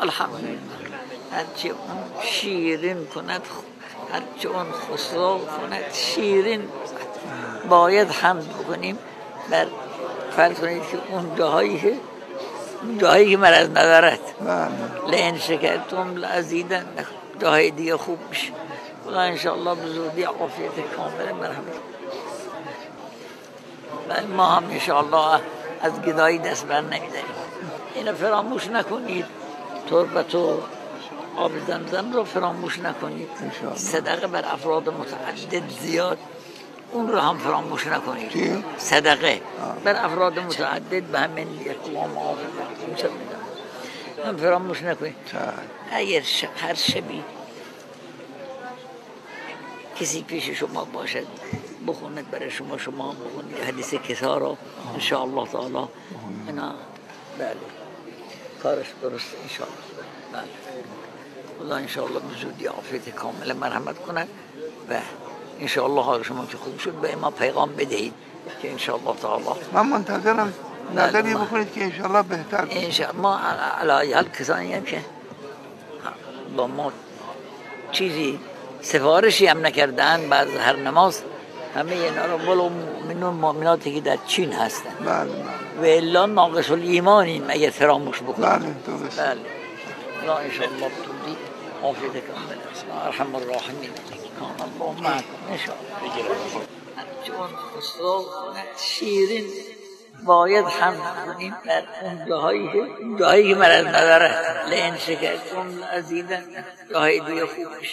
الحمدلله هرچه اون شیرین کند، هرچه اون خسرو کند شیرین باید حمد بکنیم بر فرض کنید که اون جاهایی که مرض ندارد. لئن شکرتم لازیدن، جاهای دیگه خوب میشه. خدا انشاءالله به زودی عافیت کامل مرحمت. ما هم انشاءالله از گدایی دست بر نمیداریم. اینو فراموش نکنید، تربت و آب زمزم رو فراموش نکنید. صدقه بر افراد متعدد زیاد، اون رو هم فراموش نکنید. صدقه بر افراد متعدد به همین اقوام آفر هم فراموش نکنید. اگر هر شبی کسی پیش شما باشد بخوند برای شما بخونید حدیث کسا را انشاءالله تعالی. اینا بله کارش درست انشاءالله. بله خدا انشاءالله به زودی عافیت کامل مرحمت کنه و انشاءالله حال شما که خوب شد به ما پیغام بدهید که انشاءالله تعالی. من منتظرم نظری بکنید که انشاءالله بهتر بشه. انشاءالله ما علی حال کسانی هم که با ما چیزی سفارشی هم نکردن بعد هر نماز همه اینا رو ولو منون مؤمناتی که در چین هستن. بله و الا ناقص الایمانیم اگر فراموش بکنیم. بله درست. بله لا انشاءالله بتودی عافیت کامل است. ارحم الراحمین کان الله معکم انشاءالله. چون خسرو شیرین باید حمد کنیم در اون جاهایی که مرض نداره. لئن شکرتم لازیدن، جاهای دیگه خوب میشه.